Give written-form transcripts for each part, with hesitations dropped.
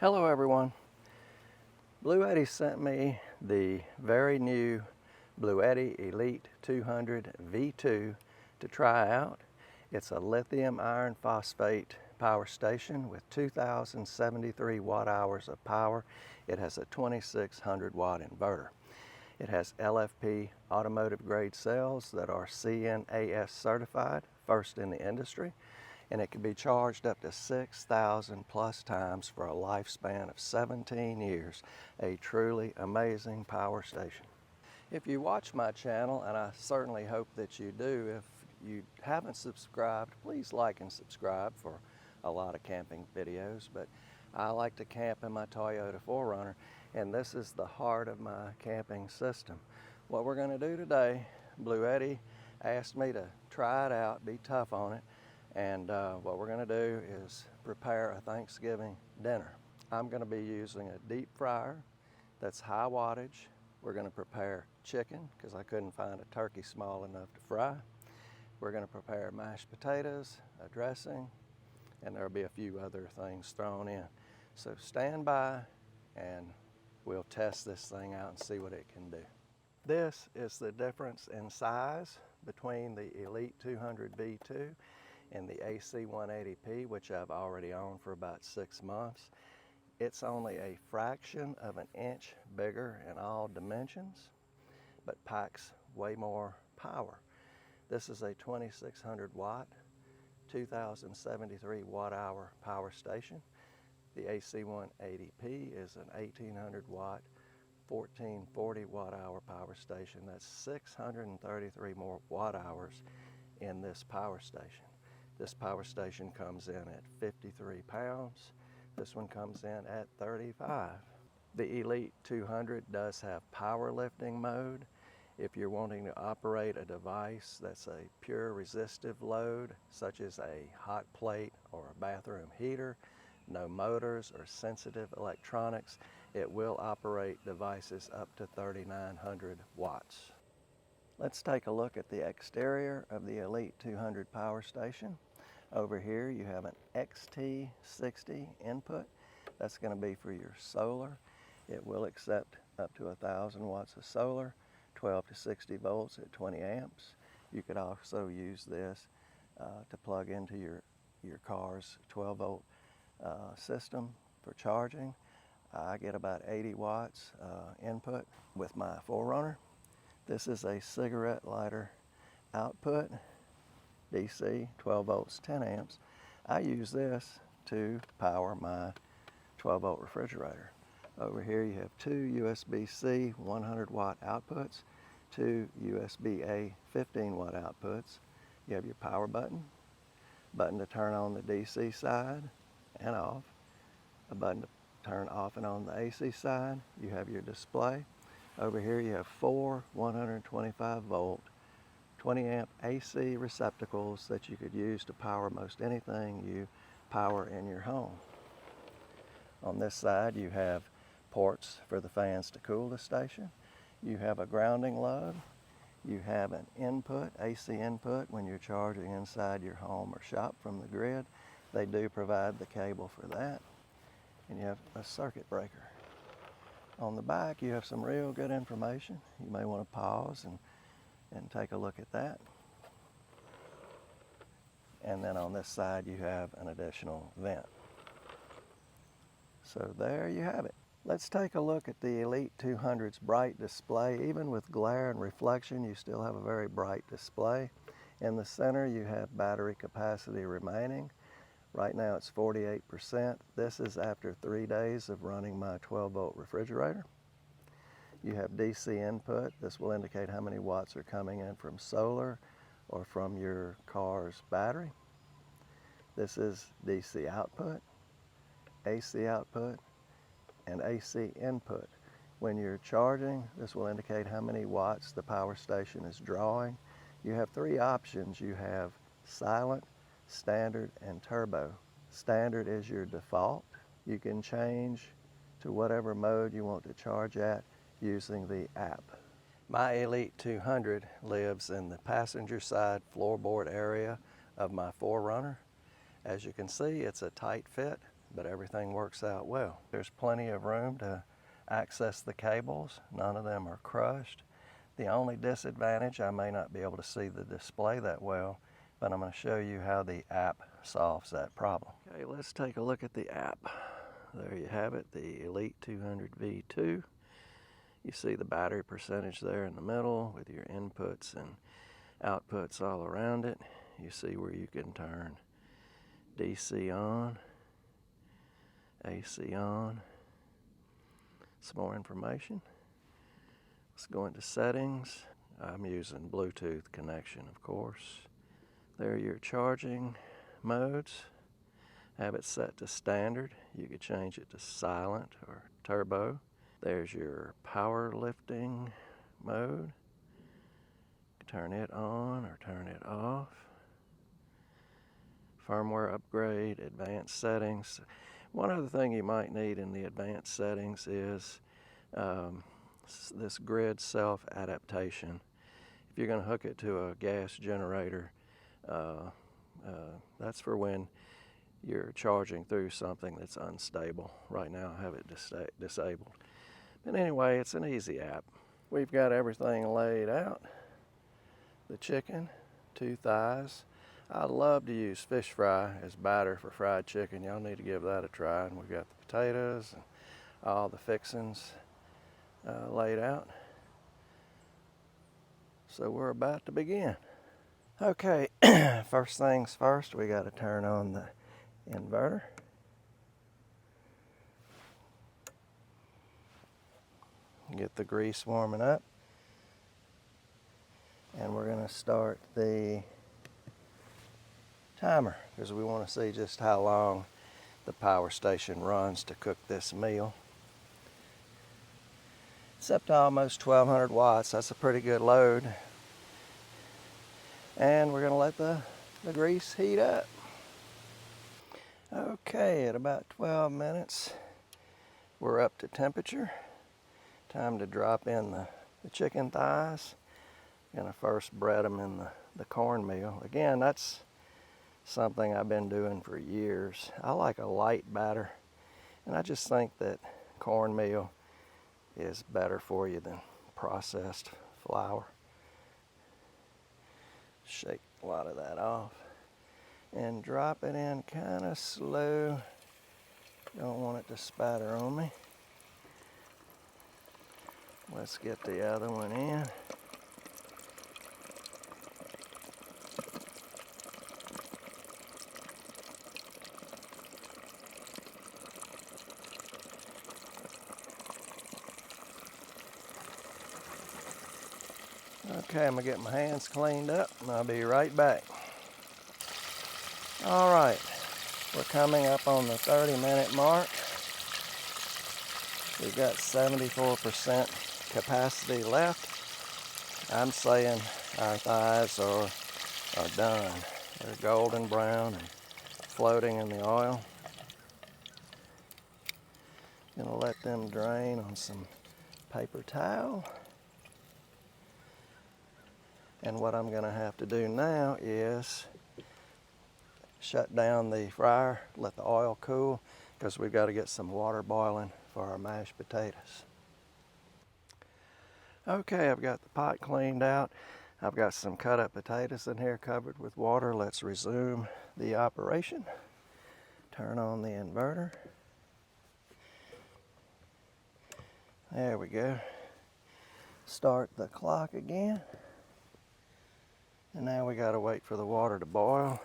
Hello everyone. Bluetti sent me the very new Bluetti Elite 200 V2 to try out. It's a lithium iron phosphate power station with 2,073 watt hours of power. It has a 2,600 watt inverter. It has LFP automotive grade cells that are CNAS certified, first in the industry, and it can be charged up to 6,000 plus times for a lifespan of 17 years. A truly amazing power station. If you watch my channel, and I certainly hope that you do, if you haven't subscribed, please like and subscribe for a lot of camping videos. But I like to camp in my Toyota 4Runner, and this is the heart of my camping system. What we're going to do today, Bluetti asked me to try it out, be tough on it, and what we're going to do is prepare a Thanksgiving dinner. I'm going to be using a deep fryer that's high wattage. We're going to prepare chicken because I couldn't find a turkey small enough to fry. We're going to prepare mashed potatoes, a dressing, and there'll be a few other things thrown in. So stand by and we'll test this thing out and see what it can do. This is the difference in size between the Elite 200 V2 and the AC 180P, which I've already owned for about 6 months. It's only a fraction of an inch bigger in all dimensions, but packs way more power. This is a 2,600 watt, 2,073 watt hour power station. The AC 180P is an 1,800 watt, 1,440 watt hour power station. That's 633 more watt hours in this power station. This power station comes in at 53 pounds. This one comes in at 35. The Elite 200 does have powerlifting mode. If you're wanting to operate a device that's a pure resistive load, such as a hot plate or a bathroom heater, no motors or sensitive electronics, it will operate devices up to 3,900 watts. Let's take a look at the exterior of the Elite 200 power station. Over here you have an XT60 input. That's going to be for your solar. It will accept up to 1,000 watts of solar, 12 to 60 volts at 20 amps. You could also use this to plug into your car's 12 volt system for charging. I get about 80 watts input with my 4Runner. This is a cigarette lighter output, DC, 12 volts, 10 amps. I use this to power my 12 volt refrigerator. Over here you have two USB-C 100 watt outputs, two USB-A 15 watt outputs. You have your power button to turn on the DC side and off, a button to turn off and on the AC side. You have your display. Over here you have four 125 volt 20 amp AC receptacles that you could use to power most anything you power in your home. On this side you have ports for the fans to cool the station. You have a grounding load. You have an input, AC input, when you're charging inside your home or shop from the grid. They do provide the cable for that. And you have a circuit breaker. On the back you have some real good information. You may want to pause and take a look at that. And then on this side you have an additional vent. So there you have it. Let's take a look at the Elite 200's bright display. Even with glare and reflection, you still have a very bright display. In the center you have battery capacity remaining. Right now it's 48%. This is after 3 days of running my 12 volt refrigerator. You have DC input. This will indicate how many watts are coming in from solar or from your car's battery. This is DC output, AC output, and AC input. When you're charging, this will indicate how many watts the power station is drawing. You have three options. You have silent, standard, and turbo. Standard is your default. You can change to whatever mode you want to charge at using the app. My Elite 200 lives in the passenger side floorboard area of my 4Runner. As you can see, it's a tight fit. but everything works out well. There's plenty of room to access the cables. None of them are crushed. The only disadvantage, I may not be able to see the display that well, but I'm going to show you how the app solves that problem. Okay, let's take a look at the app. There you have it, the Elite 200 V2. You see the battery percentage there in the middle with your inputs and outputs all around it. You see where you can turn DC on, AC on. Some more information. Let's go into settings. I'm using Bluetooth connection, of course. There are your charging modes. Have it set to standard. You could change it to silent or turbo. There's your power lifting mode. Turn it on or turn it off. Firmware upgrade, advanced settings. One other thing you might need in the advanced settings is this grid self-adaptation. If you're going to hook it to a gas generator, that's for when you're charging through something that's unstable. Right now I have it disabled. But anyway, it's an easy app. We've got everything laid out. The chicken, 2 thighs. I love to use fish fry as batter for fried chicken. Y'all need to give that a try. And we've got the potatoes and all the fixings laid out. So we're about to begin. Okay, first things first, we got to turn on the inverter. Get the grease warming up. And we're going to start the timer because we want to see just how long the power station runs to cook this meal. It's up to almost 1200 watts. That's a pretty good load. And we're going to let the grease heat up. Okay, at about 12 minutes, we're up to temperature. Time to drop in the chicken thighs. Gonna first bread them in the cornmeal. Again, that's something I've been doing for years. I like a light batter, and I just think that cornmeal is better for you than processed flour. Shake a lot of that off and drop it in kind of slow. Don't want it to spatter on me. Let's get the other one in. Okay, I'm gonna get my hands cleaned up and I'll be right back. All right, we're coming up on the 30-minute mark. We've got 74% capacity left. I'm saying our thighs are done. They're golden brown and floating in the oil. Gonna let them drain on some paper towel. And what I'm gonna have to do now is shut down the fryer, let the oil cool, because we've got to get some water boiling for our mashed potatoes. Okay, I've got the pot cleaned out. I've got some cut up potatoes in here covered with water. Let's resume the operation. Turn on the inverter. There we go. Start the clock again. And now we got to wait for the water to boil.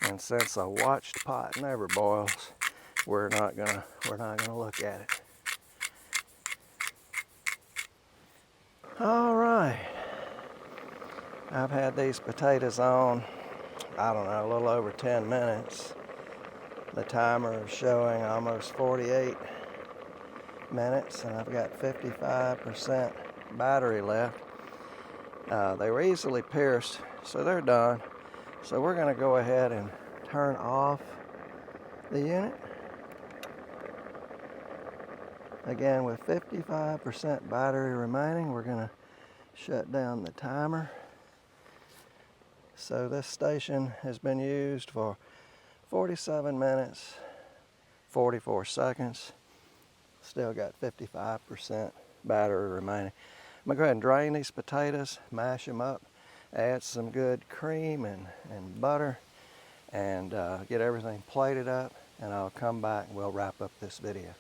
And since a watched pot never boils, we're not gonna look at it. All right. I've had these potatoes on, I don't know, a little over 10 minutes. The timer is showing almost 48 minutes, and I've got 55% battery left. They were easily pierced, so they're done. So we're going to go ahead and turn off the unit. Again, with 55% battery remaining, we're going to shut down the timer. So this station has been used for 47 minutes 44 seconds. Still got 55% battery remaining. I'm gonna go ahead and drain these potatoes, mash them up, add some good cream and butter, and get everything plated up, and I'll come back and we'll wrap up this video.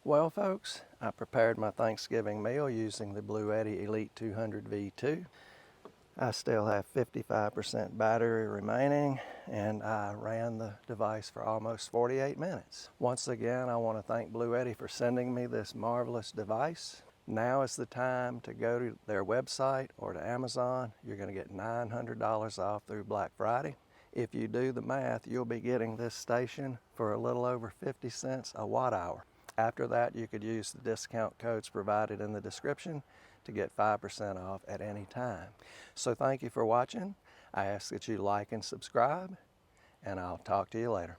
Well folks, I prepared my Thanksgiving meal using the Bluetti Elite 200 V2. I still have 55% battery remaining, and I ran the device for almost 48 minutes. Once again, I want to thank Bluetti for sending me this marvelous device. Now is the time to go to their website or to Amazon. You're going to get $900 off through Black Friday. If you do the math, you'll be getting this station for a little over 50 cents a watt hour. After that, you could use the discount codes provided in the description to get 5% off at any time. So thank you for watching. I ask that you like and subscribe, and I'll talk to you later.